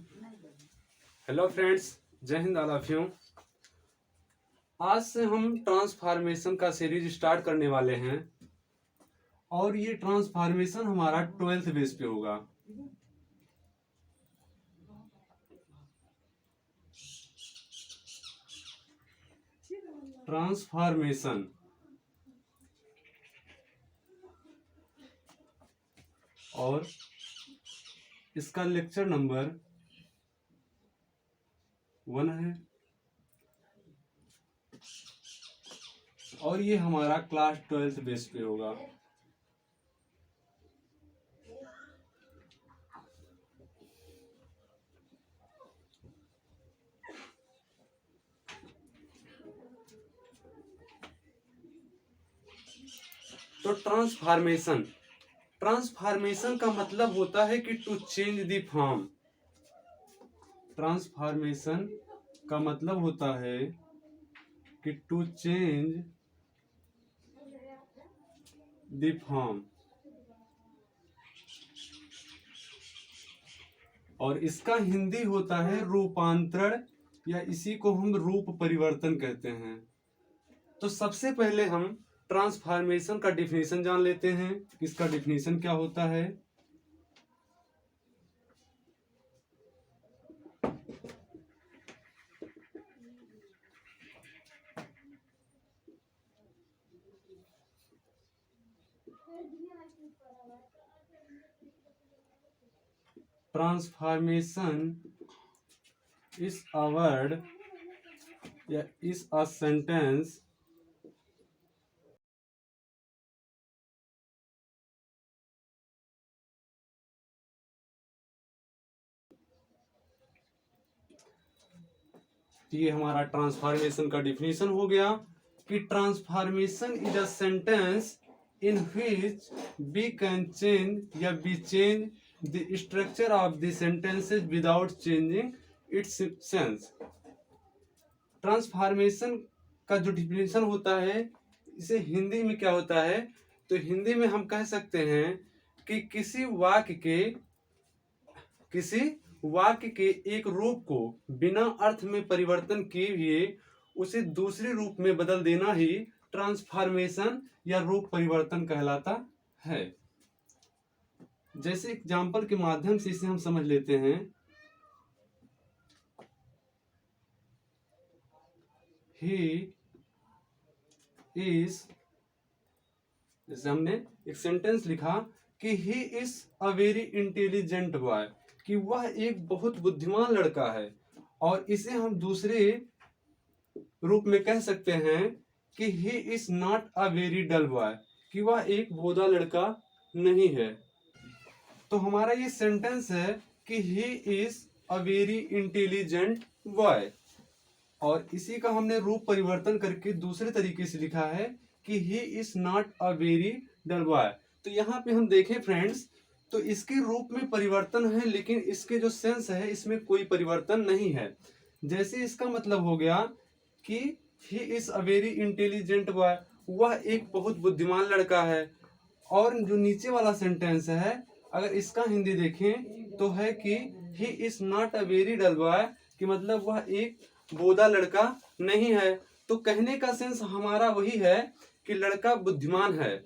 Hello friends, जय Hind all of you. आज से हम ट्रांसफॉर्मेशन का सीरीज स्टार्ट करने वाले हैं और ये ट्रांसफॉर्मेशन हमारा 12th बेस पे होगा। ट्रांसफॉर्मेशन और इसका लेक्चर नंबर 1 है और ये हमारा क्लास 12th बेस पे होगा। तो ट्रांसफॉर्मेशन का मतलब होता है कि to change the form. Transformation का मतलब होता है कि टू चेंज द फॉर्म, और इसका हिंदी होता है रूपांतरण, या इसी को हम रूप परिवर्तन कहते हैं। तो सबसे पहले हम ट्रांसफॉर्मेशन का डिफिनीशन जान लेते हैं। इसका डिफिनीशन क्या होता है? ट्रांसफॉर्मेशन is a word या is a sentence ये हमारा ट्रांसफॉर्मेशन का डिफिनीशन हो गया कि transformation is a sentence in which we can change या we change the structure of the sentences without changing its sense. Transformation का जो डिफिनीशन होता है, इसे हिंदी में क्या होता है? तो हिंदी में हम कह सकते हैं कि किसी वाक्य के एक रूप को बिना अर्थ में परिवर्तन किए हुए उसे दूसरे रूप में बदल देना ही ट्रांसफॉर्मेशन या रूप परिवर्तन कहलाता है। जैसे एग्जाम्पल के माध्यम से इसे हम समझ लेते हैं। ही इज, जैसे हमने एक सेंटेंस लिखा कि he is a very intelligent boy, कि वह एक बहुत बुद्धिमान लड़का है। और इसे हम दूसरे रूप में कह सकते हैं कि he is not a very dull boy, कि वह एक भोदा लड़का नहीं है। तो हमारा ये सेंटेंस है कि he is a very intelligent boy, और इसी का हमने रूप परिवर्तन करके दूसरे तरीके से लिखा है कि he is not a very dull boy. तो यहाँ पे हम देखें फ्रेंड्स, तो इसके रूप में परिवर्तन है, लेकिन इसके जो सेंस है इसमें कोई परिवर्तन नहीं है। जैसे इसका मतलब हो गया कि he is a very intelligent boy, वह एक बहुत बुद्धिमान लड़का है। और जो नीचे वाला सेंटेंस है, अगर इसका हिंदी देखें तो है कि he is not a very dull boy, कि मतलब वह एक बोधा लड़का नहीं है। तो कहने का सेंस हमारा वही है कि लड़का बुद्धिमान है,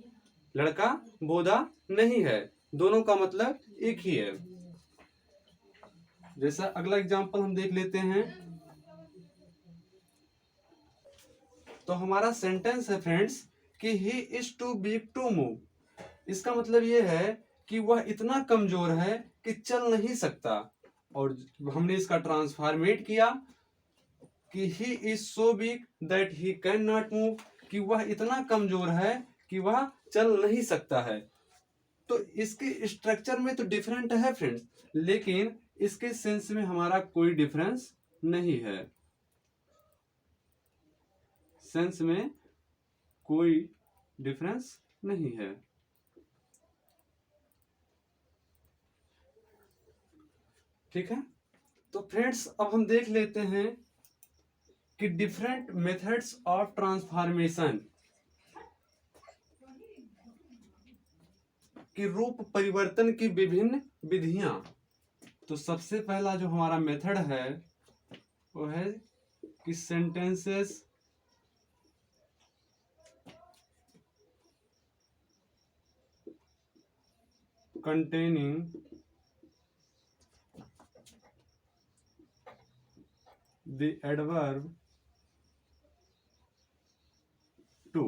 लड़का बोधा नहीं है। दोनों का मतलब एक ही है। जैसा अगला एग्जांपल हम देख लेते हैं। तो हमारा सेंटेंस है फ्रेंड्स कि he is too big to move. इसका मतलब यह है कि वह इतना कमजोर है कि चल नहीं सकता। और हमने इसका ट्रांसफॉर्मेट किया कि he is so big that he can not move, कि वह इतना कमजोर है कि वह चल नहीं सकता है। तो इसके स्ट्रक्चर में तो डिफरेंट है फ्रेंड्स, लेकिन इसके सेंस में हमारा कोई डिफरेंस नहीं है। सेंस में कोई डिफरेंस नहीं है। ठीक है, तो फ्रेंड्स अब हम देख लेते हैं कि डिफरेंट मेथड्स ऑफ ट्रांसफॉर्मेशन, कि रूप परिवर्तन की विभिन्न विधियां। तो सबसे पहला जो हमारा मेथड है वो है कि sentences containing the adverb to,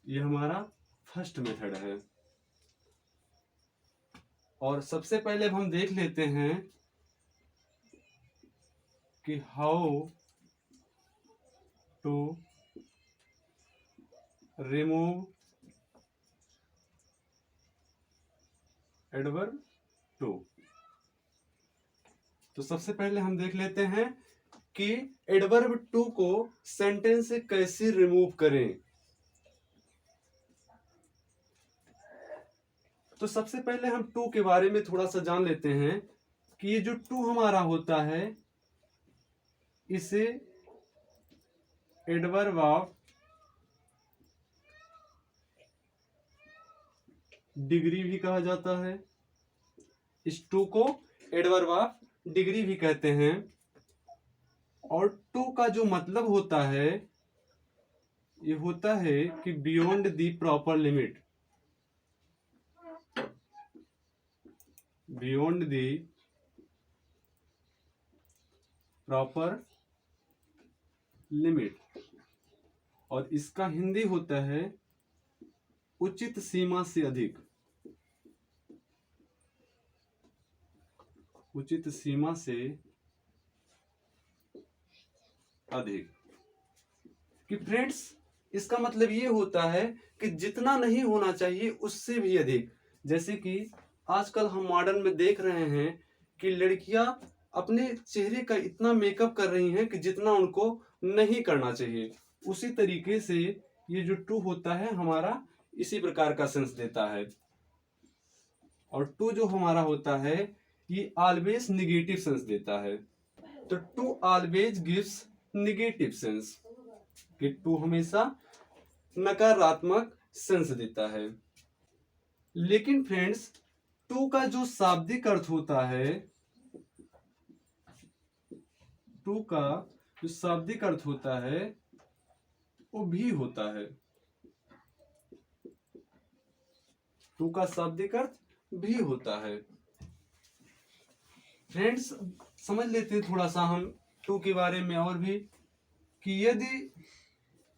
ये हमारा फर्स्ट मेथड है। और सबसे पहले अब हम देख लेते हैं कि how to remove adverb too. तो सबसे पहले हम देख लेते हैं कि एडवर्ब टू को सेंटेंस से कैसे रिमूव करें। तो सबसे पहले हम टू के बारे में थोड़ा सा जान लेते हैं कि ये जो टू हमारा होता है इसे एडवर्ब ऑफ डिग्री भी कहा जाता है। इस टू को एडवर्ब ऑफ डिग्री भी कहते हैं। और टू का जो मतलब होता है ये होता है कि beyond the proper limit, beyond the proper limit. और इसका हिंदी होता है उचित सीमा से अधिक, उचित सीमा से अधिक। कि फ्रेंड्स इसका मतलब ये होता है कि जितना नहीं होना चाहिए उससे भी अधिक। जैसे कि आजकल हम मॉडर्न में देख रहे हैं कि लड़कियां अपने चेहरे का इतना मेकअप कर रही हैं कि जितना उनको नहीं करना चाहिए। उसी तरीके से ये जो टू होता है हमारा इसी प्रकार का सेंस देता है। और टू जो हमारा होता है ये ऑलवेज निगेटिव सेंस देता है। तो too always gives negative sense, कि टू हमेशा नकारात्मक सेंस देता है। लेकिन फ्रेंड्स टू का जो शाब्दिक अर्थ होता है, टू का जो शाब्दिक अर्थ होता है वो भी होता है। टू का शाब्दिक अर्थ भी होता है। फ्रेंड्स समझ लेते हैं थोड़ा सा हम टू के बारे में और भी, कि यदि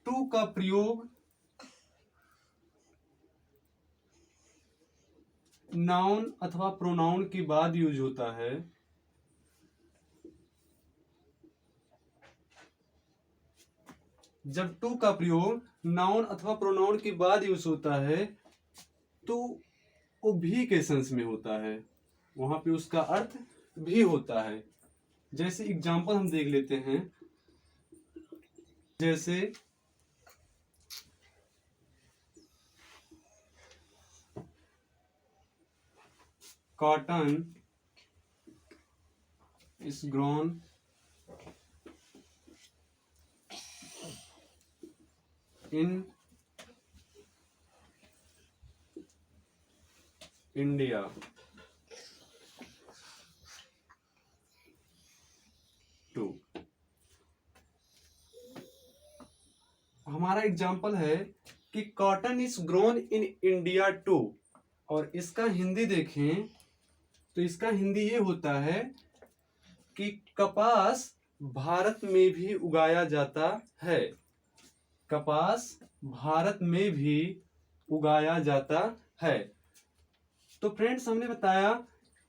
टू का प्रयोग नाउन अथवा प्रोनाउन के बाद यूज होता है जब टू का प्रयोग नाउन अथवा प्रोनाउन के बाद यूज होता है तो वो भी के सेंस में होता है, वहां पे उसका अर्थ भी होता है। जैसे एग्जांपल हम देख लेते हैं, जैसे cotton is grown in India. Too हमारा एग्जाम्पल है कि cotton is grown in India too. और इसका हिंदी देखें तो इसका हिंदी ये होता है कि कपास भारत में भी उगाया जाता है। कपास भारत में भी उगाया जाता है। तो फ्रेंड्स हमने बताया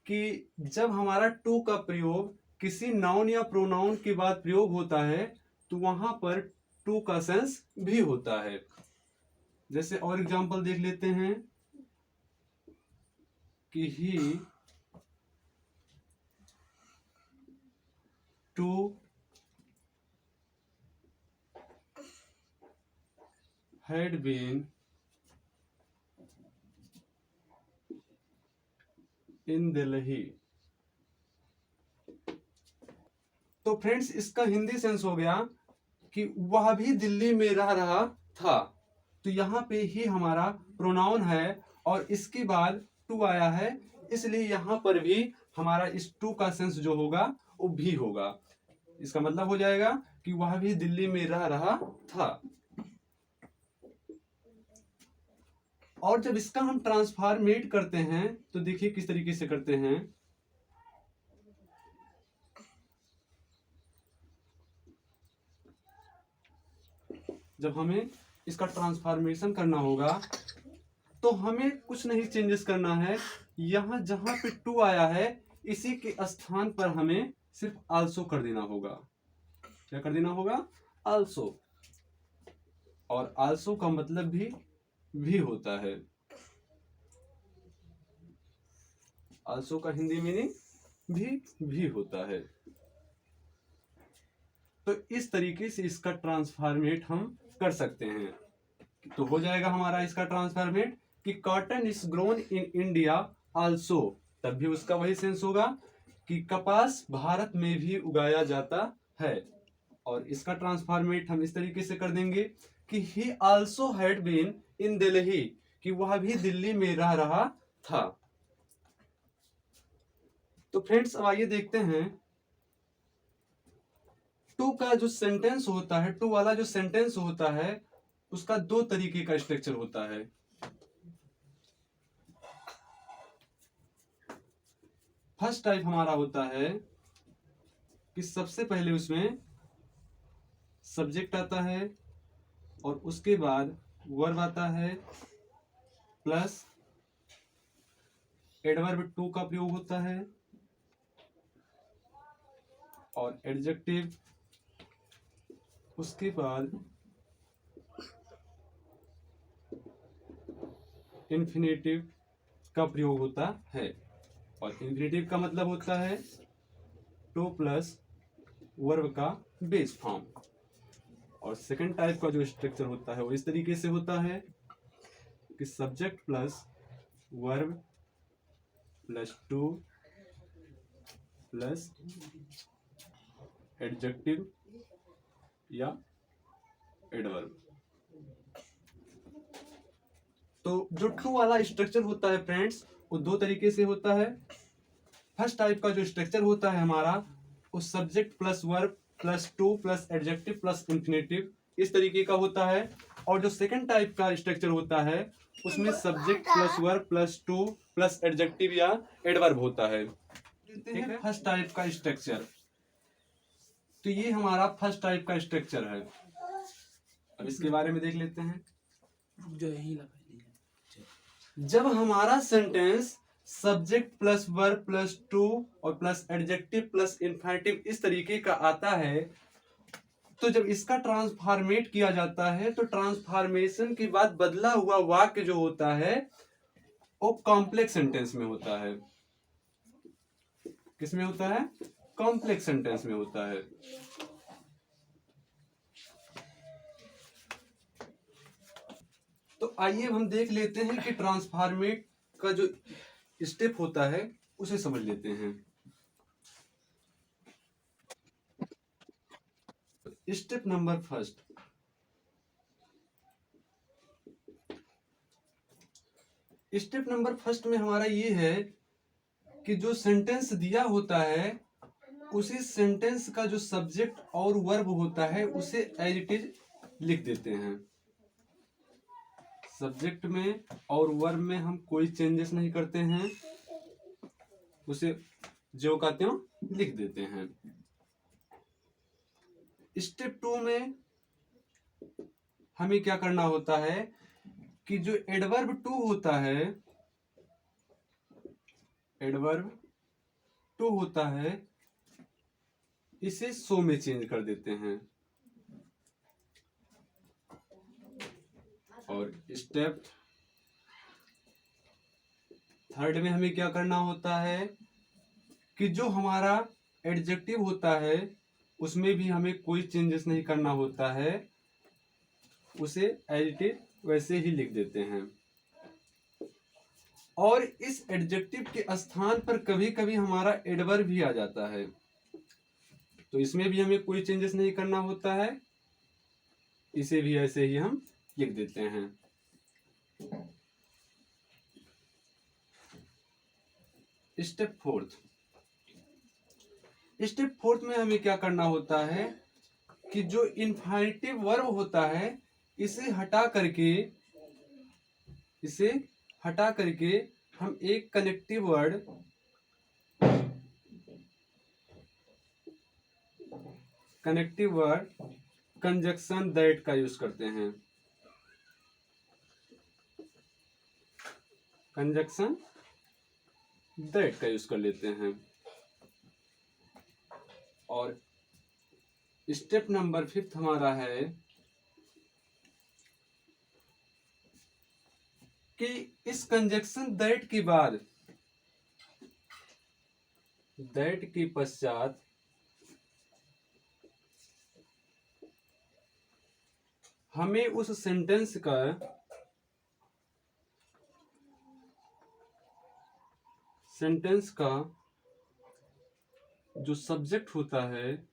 कि जब हमारा टू का प्रयोग किसी नाउन या प्रोनाउन के बाद प्रयोग होता है तो वहां पर टू का सेंस भी होता है। जैसे और एग्जांपल देख लेते हैं कि he too had been in Delhi। तो फ्रेंड्स इसका हिंदी सेंस हो गया कि वह भी दिल्ली में रह रहा था। तो यहाँ पे ही हमारा प्रोनाउन है और इसके बाद टू आया है, इसलिए यहाँ पर भी हमारा इस टू का सेंस जो होगा वो भी होगा। इसका मतलब हो जाएगा कि वह भी दिल्ली में रह रहा था। और जब इसका हम ट्रांसफॉर्मेट करते हैं तो देखिए किस तरीके से करते हैं। जब हमें इसका ट्रांसफॉर्मेशन करना होगा तो हमें कुछ नहीं चेंजेस करना है। यहां जहां पे टू आया है इसी के स्थान पर हमें सिर्फ आल्सो कर देना होगा। क्या कर देना होगा? आल्सो। और आल्सो का मतलब भी होता है। आल्सो का हिंदी मीनिंग भी होता है। तो इस तरीके से इसका ट्रांसफॉर्मेट हम कर सकते हैं। तो हो जाएगा हमारा इसका ट्रांसफॉर्मेट कि cotton is grown in India also, तब भी उसका वही सेंस होगा कि कपास भारत में भी उगाया जाता है। और इसका ट्रांसफॉर्मेट हम इस तरीके से कर देंगे कि he also had been in Delhi, कि वह भी दिल्ली में रह रहा था। तो फ्रेंड्स अब आइए देखते हैं टू का जो सेंटेंस होता है, टू वाला जो सेंटेंस होता है उसका दो तरीके का स्ट्रक्चर होता है। फर्स्ट टाइप हमारा होता है कि सबसे पहले उसमें सब्जेक्ट आता है और उसके बाद वर्ब आता है प्लस एडवर्ब टू का प्रयोग होता है और एडजेक्टिव, उसके बाद इंफिनिटिव का प्रयोग होता है। और इंफिनिटिव का मतलब होता है टू प्लस वर्ब का बेस फॉर्म। और सेकंड टाइप का जो स्ट्रक्चर होता है वो इस तरीके से होता है कि subject plus verb plus two plus adjective या एडवर्ब। तो जो टू वाला स्ट्रक्चर होता है फ्रेंड्स वो दो तरीके से होता है। फर्स्ट टाइप का जो स्ट्रक्चर होता है हमारा वो subject plus verb plus two plus adjective plus infinitive इस तरीके का होता है। और जो सेकंड टाइप का स्ट्रक्चर होता है उसमें subject plus verb plus two plus adjective या एडवर्ब होता है। ठीक है, फर्स्ट टाइप का स्ट्रक्चर। तो ये हमारा फर्स्ट टाइप का स्ट्रक्चर है। अब इसके बारे में देख लेते हैं। जो यही लगा जब हमारा sentence subject plus verb plus two और प्लस एडजेक्टिव प्लस इन्फिनिटिव इस तरीके का आता है तो जब इसका ट्रांसफॉर्मेट किया जाता है तो ट्रांसफॉर्मेशन के बाद बदला हुआ वाक्य जो होता है वो कॉम्प्लेक्स सेंटेंस में होता है। किसमें होता है? कॉम्प्लेक्स सेंटेंस में होता है। तो आइए हम देख लेते हैं कि ट्रांसफॉर्मेट का जो स्टेप होता है उसे समझ लेते हैं। Step number first, step number first में हमारा ये है कि जो सेंटेंस दिया होता है उसी सेंटेंस का जो सब्जेक्ट और वर्ब होता है उसे एज इट इज लिख देते हैं। सब्जेक्ट में और वर्ब में हम कोई चेंजेस नहीं करते हैं, उसे जो का त्यों लिख देते हैं। स्टेप टू में हमें क्या करना होता है कि जो एडवर्ब टू होता है, एडवर्ब टू होता है इसे सो में चेंज कर देते हैं। और स्टेप थर्ड में हमें क्या करना होता है कि जो हमारा एडजेक्टिव होता है उसमें भी हमें कोई चेंजेस नहीं करना होता है, उसे एज इट इज वैसे ही लिख देते हैं। और इस एडजेक्टिव के स्थान पर कभी कभी हमारा एडवर्ब भी आ जाता है तो इसमें भी हमें कोई चेंजेस नहीं करना होता है, इसे भी ऐसे ही हम लिख देते हैं। Step fourth. स्टेप फोर्थ में हमें क्या करना होता है कि जो इन्फिनेटिव वर्ब होता है इसे हटा करके हम एक कनेक्टिव वर्ड कंजक्शन दैट का यूज करते हैं। कंजक्शन दैट का यूज कर लेते हैं। और स्टेप नंबर 5 हमारा है कि इस कंजक्शन दैट के बाद दैट के पश्चात हमें उस सेंटेंस का जो सब्जेक्ट होता है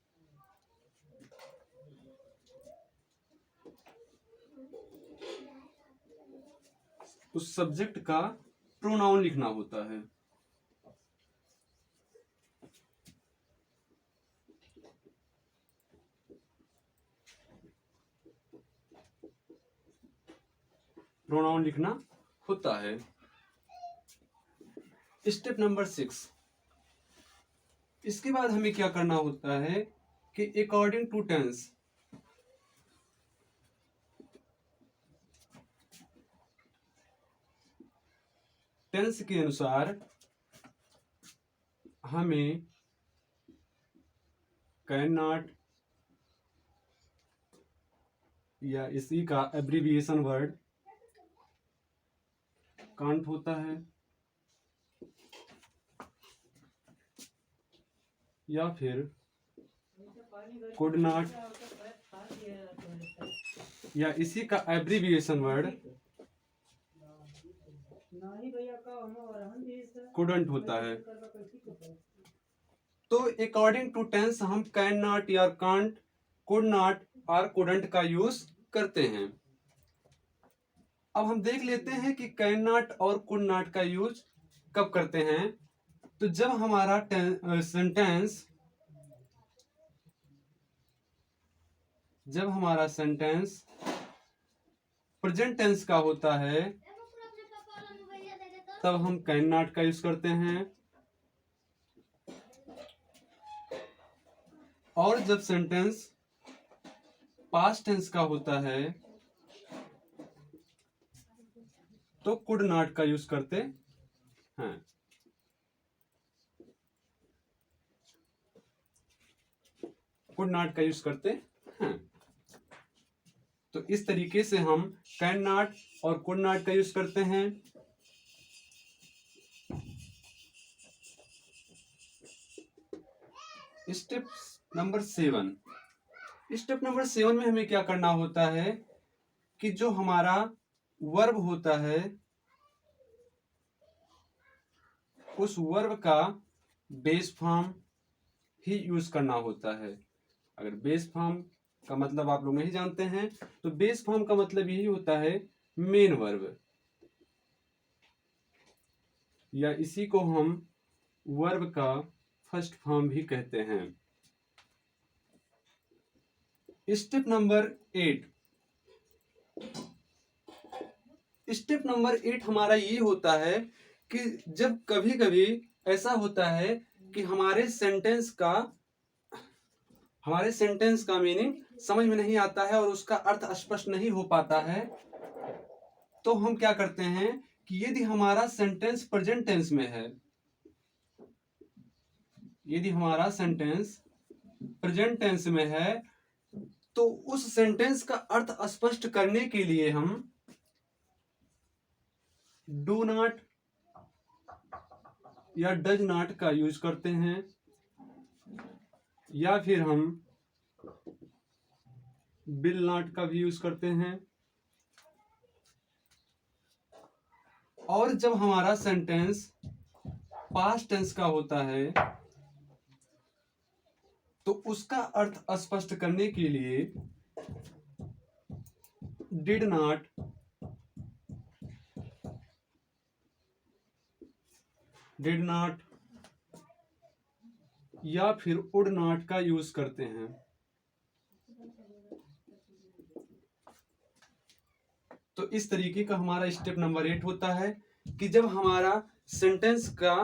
उस सब्जेक्ट का प्रोनाउन लिखना होता है। प्रोनाउन लिखना होता है। स्टेप नंबर 6, इसके बाद हमें क्या करना होता है कि अकॉर्डिंग टू टेंस के अनुसार हमें कैन नॉट या इसी का एब्रीविएशन वर्ड कांट होता है या फिर कुड नॉट या इसी का एब्रीविएशन वर्ड कुडंट होता है। तो अकॉर्डिंग टू टेंस हम कैन नॉट या कांट, कुड नॉट और कुडंट का यूज करते हैं। अब हम देख लेते हैं कि कैन नॉट और कुड नॉट का यूज कब करते हैं। तो जब हमारा सेंटेंस प्रेजेंट टेंस का होता है तब हम कैन नॉट का यूज करते हैं, और जब सेंटेंस पास्ट टेंस का होता है तो कुड नॉट का यूज करते हैं। कुड नॉट का यूज करते हैं। तो इस तरीके से हम कैन नॉट और कुड नॉट का यूज करते हैं। Step number 7। स्टेप नंबर 7 में हमें क्या करना होता है कि जो हमारा वर्ब होता है उस वर्ब का बेस फॉर्म ही यूज करना होता है। अगर बेस फॉर्म का मतलब आप लोग नहीं जानते हैं तो बेस फॉर्म का मतलब यही होता है मेन वर्ब, या इसी को हम वर्ब का फर्स्ट फॉर्म भी कहते हैं। Step number 8। स्टेप नंबर 8 हमारा ये होता है कि जब कभी कभी ऐसा होता है कि हमारे सेंटेंस का मीनिंग समझ में नहीं आता है और उसका अर्थ स्पष्ट नहीं हो पाता है, तो हम क्या करते हैं कि यदि हमारा सेंटेंस प्रेजेंट टेंस में है, तो उस सेंटेंस का अर्थ स्पष्ट करने के लिए हम डू नॉट या डज नॉट का यूज करते हैं, या फिर हम विल नॉट का भी यूज करते हैं। और जब हमारा सेंटेंस पास्ट टेंस का होता है तो उसका अर्थ स्पष्ट करने के लिए डिड नॉट या फिर वुड नॉट का यूज करते हैं। तो इस तरीके का हमारा स्टेप नंबर 8 होता है कि जब हमारा सेंटेंस का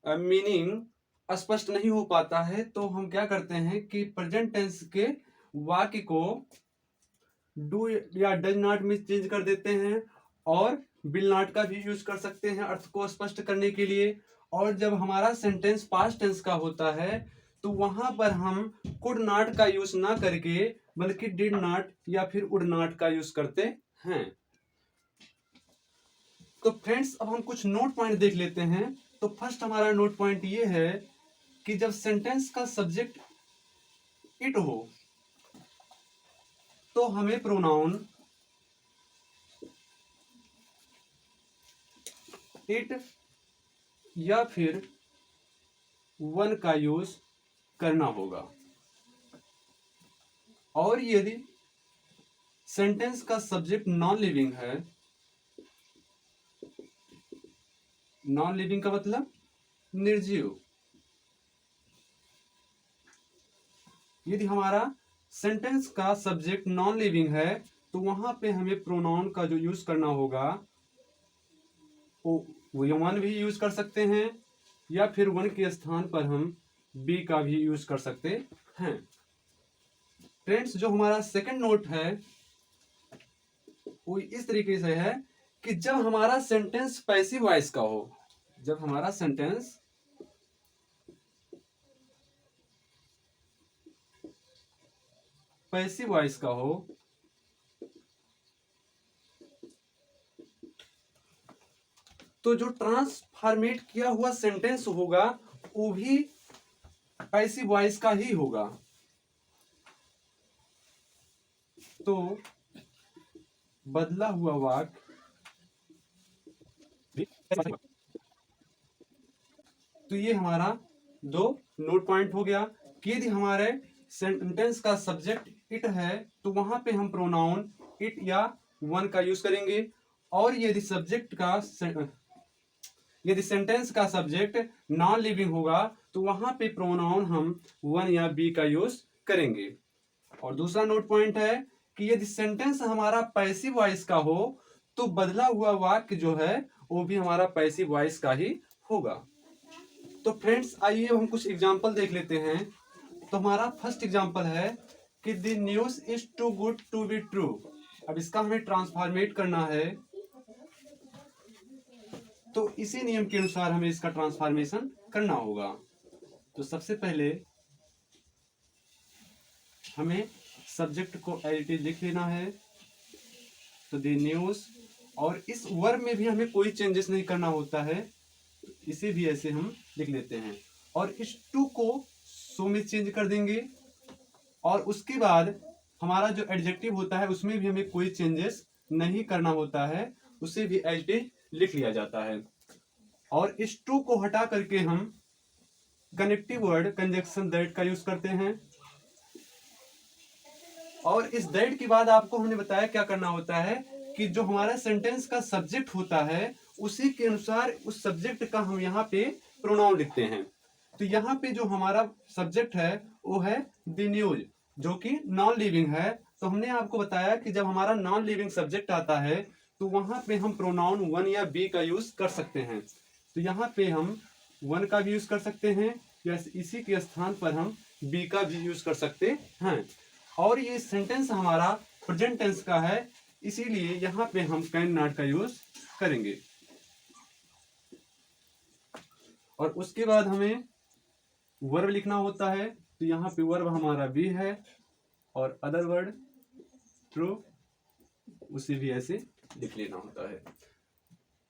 मीनिंग स्पष्ट नहीं हो पाता है तो हम क्या करते हैं कि प्रेजेंट टेंस के वाक्य को डू या डज नॉट में चेंज कर देते हैं, और विल नॉट का भी यूज कर सकते हैं अर्थ को स्पष्ट करने के लिए। और जब हमारा सेंटेंस पास्ट टेंस का होता है तो वहां पर हम कुड नॉट का यूज ना करके बल्कि डिड नॉट या फिर वुड नॉट का यूज करते हैं। तो फ्रेंड्स अब हम कुछ नोट पॉइंट देख लेते हैं। तो फर्स्ट हमारा नोट पॉइंट ये है कि जब सेंटेंस का सब्जेक्ट इट हो तो हमें प्रोनाउन इट या फिर वन का यूज करना होगा। और यदि सेंटेंस का सब्जेक्ट नॉन लिविंग है, नॉन लिविंग का मतलब निर्जीव, यदि हमारा सेंटेंस का सब्जेक्ट नॉन लिविंग है तो वहां पे हमें प्रोनाउन का जो यूज करना होगा वो वन भी यूज कर सकते हैं या फिर वन के स्थान पर हम बी का भी यूज कर सकते हैं। फ्रेंड्स जो हमारा सेकंड नोट है वो इस तरीके से है कि जब हमारा सेंटेंस पैसिव वॉइस का हो, जब हमारा सेंटेंस पैसिव वॉइस का हो तो जो ट्रांसफॉर्मेट किया हुआ सेंटेंस होगा वो भी पैसिव वॉइस का ही होगा। तो बदला हुआ वाक्य तो ये हमारा दो नोट पॉइंट हो गया कि यदि हमारे सेंटेंस का सब्जेक्ट इट है तो वहां पे हम प्रोनाउन इट या वन का यूज करेंगे, और यदि सेंटेंस का सब्जेक्ट नॉन लिविंग होगा तो वहां पे प्रोनाउन हम वन या बी का यूज करेंगे। और दूसरा नोट पॉइंट है कि यदि सेंटेंस हमारा पैसिव वॉइस का हो तो बदला हुआ वाक्य जो है वो भी हमारा पैसिव वॉइस का ही होगा। तो फ्रेंड्स आइए हम कुछ एग्जांपल देख लेते हैं। तो हमारा फर्स्ट एग्जांपल है कि the news is too good to be true. अब इसका हमें ट्रांसफॉर्मेट करना है तो इसी नियम के अनुसार हमें इसका ट्रांसफॉर्मेशन करना होगा। तो सबसे पहले हमें सब्जेक्ट को एज इट इज लिख लेना है, तो द न्यूज, और इस वर्ब में भी हमें कोई चेंजेस नहीं करना होता है, तो इसे भी ऐसे हम लिख लेते हैं। और इस टू को सो में चेंज कर देंगे, और उसके बाद हमारा जो एडजेक्टिव होता है उसमें भी हमें कोई चेंजेस नहीं करना होता है, उसे भी एज इट इज लिख लिया जाता है। और इस टू को हटा करके हम कनेक्टिव वर्ड कंजक्शन दैट का यूज करते हैं। और इस दैट के बाद आपको हमने बताया क्या करना होता है कि जो हमारा सेंटेंस का सब्जेक्ट होता है उसी के अनुसार उस सब्जेक्ट का हम यहाँ पे प्रोनाउन लिखते हैं। तो यहाँ पे जो हमारा सब्जेक्ट है वो है द न्यूज, जो कि नॉन लिविंग है। तो हमने आपको बताया कि जब हमारा नॉन लिविंग सब्जेक्ट आता है तो वहां पे हम प्रोनाउन वन या बी का यूज कर सकते हैं। तो यहाँ पे हम वन का भी यूज कर सकते हैं या इसी के स्थान पर हम बी का भी यूज कर सकते हैं। और ये सेंटेंस हमारा प्रेजेंट टेंस का है, इसीलिए यहाँ पे हम कैन नॉट का यूज करेंगे। और उसके बाद हमें वर्ब लिखना होता है, तो यहाँ पे वर्ब हमारा बी है, और अदर वर्ड ट्रू उसे भी ऐसे लिख लेना होता है।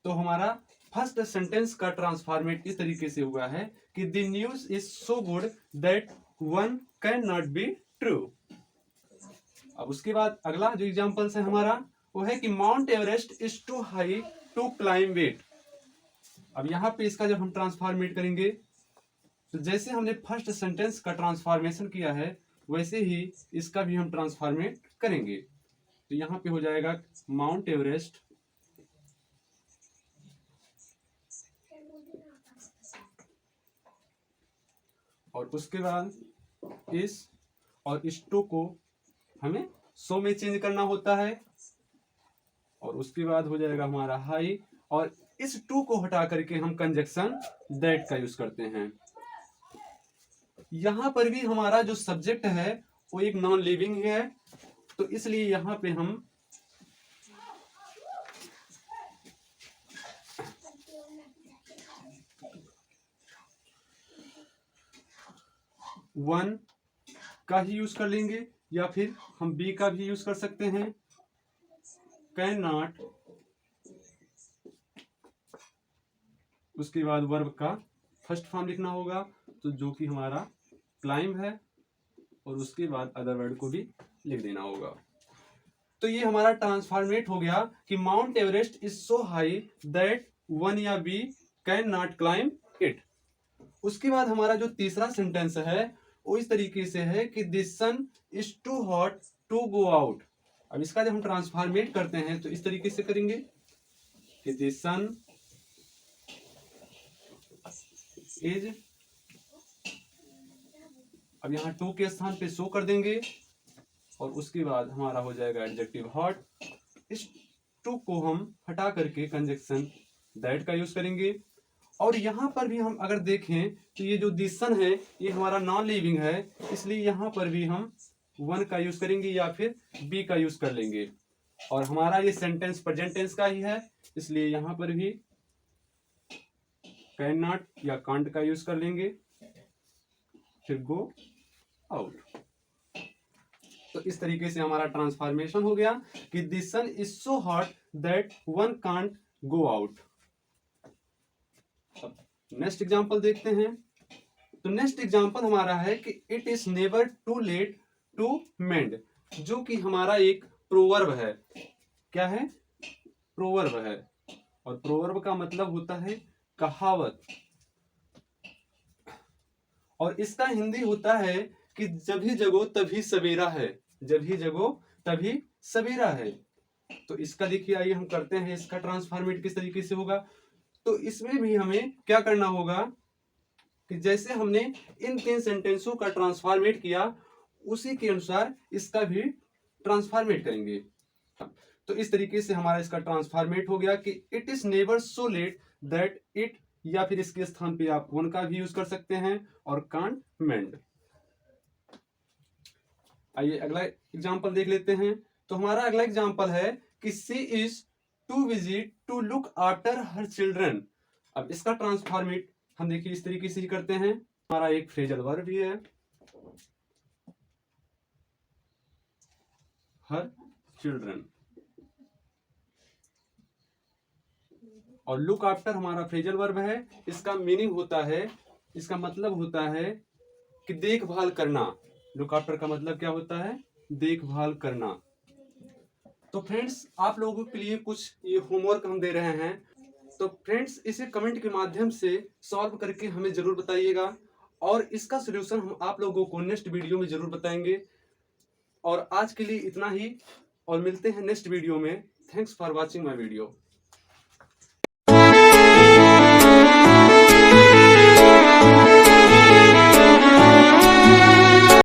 तो हमारा फर्स्ट सेंटेंस का ट्रांसफॉर्मेट इस तरीके से हुआ है कि the news is so good that one can not be true. अब उसके बाद अगला जो एग्जांपल है हमारा वो है कि Mount Everest is too high to climb it. अब यहाँ पे इसका जब हम ट्रांसफॉर्मेट करेंगे तो जैसे हमने फर्स्ट सेंटेंस का ट्रांसफॉर्मेशन किया है वैसे ही इसका भी हम ट्रांसफॉर्मेट करेंगे। तो यहाँ पे हो जाएगा माउंट एवरेस्ट और उसके बाद इस और इस टू को हमें सो में चेंज करना होता है, और उसके बाद हो जाएगा हमारा हाई, और इस टू को हटा करके हम कंजक्शन दैट का यूज करते हैं। यहां पर भी हमारा जो सब्जेक्ट है वो एक नॉन लिविंग है, तो इसलिए यहां पे हम वन का ही यूज कर लेंगे, या फिर हम बी का भी यूज कर सकते हैं। कैन नॉट, उसके बाद वर्ब का फर्स्ट फॉर्म लिखना होगा, तो जो कि हमारा क्लाइंब है, और उसके बाद अदर वर्ड को भी लिख देना होगा। तो ये हमारा ट्रांसफॉर्मेट हो गया कि Mount Everest is so high that one या we can not climb it. उसके बाद हमारा जो तीसरा सेंटेंस है वो इस तरीके से है कि this sun is too hot to go out. अब इसका जब हम ट्रांसफॉर्मेट करते हैं तो इस तरीके से करेंगे कि दिस सन इज, अब यहाँ टू के स्थान पे सो कर देंगे, और उसके बाद हमारा हो जाएगा एडजेक्टिव हॉट। इस टू को हम हटा करके कंजक्शन दैट का यूज करेंगे। और यहाँ पर भी हम अगर देखें तो ये जो दिस सन है ये हमारा नॉन लिविंग है, इसलिए यहाँ पर भी हम वन का यूज करेंगे या फिर बी का यूज कर लेंगे। और हमारा ये सेंटेंस प्रेजेंट टेंस का ही है, इसलिए यहाँ पर भी कैन नॉट या कांट का यूज कर लेंगे, फिर गो आउट। तो इस तरीके से हमारा ट्रांसफॉर्मेशन हो गया कि this sun is so hot that one can't go out. Next example देखते हैं। तो नेक्स्ट एग्जांपल हमारा है कि it is never too late to mend, जो कि हमारा एक प्रोवर्ब है। क्या है? प्रोवर्ब है, और प्रोवर्ब का मतलब होता है कहावत, और इसका हिंदी होता है कि जब ही जगो तभी सवेरा है, जब ही जगो तभी सवेरा है। तो इसका देखिए, आइए हम करते हैं इसका ट्रांसफॉर्मेट किस तरीके से होगा। तो इसमें भी हमें क्या करना होगा कि जैसे हमने इन तीन सेंटेंसों का ट्रांसफॉर्मेट किया उसी के अनुसार इसका भी ट्रांसफॉर्मेट करेंगे। तो इस तरीके से हमारा इसका ट्रांसफॉर्मेट हो गया कि it is never so let that it, या फिर इसके स्थान पे आप वन का भी यूज कर सकते हैं, और कांट मेंड। आइए अगला एग्जांपल देख लेते हैं। तो हमारा अगला एग्जांपल है कि she is too visit to look after her children. अब इसका ट्रांसफॉर्मेट हम देखिए इस तरीके से ही करते हैं। हमारा एक फ्रेजल वर्ब भी है, हर चिल्ड्रन, और लुक आफ्टर हमारा फ्रेजल वर्ब है। इसका मीनिंग होता है, इसका मतलब होता है कि देखभाल करना। लुक आफ्टर का मतलब क्या होता है? देखभाल करना। तो फ्रेंड्स, आप लोगों के लिए कुछ ये होमवर्क हम दे रहे हैं, तो फ्रेंड्स इसे कमेंट के माध्यम से सॉल्व करके हमें जरूर बताइएगा, और इसका सलूशन हम आप लोगों को नेक्स्ट वीडियो में जरूर बताएंगे। और आज के लिए इतना ही, और मिलते हैं नेक्स्ट वीडियो में। Thanks for watching my video.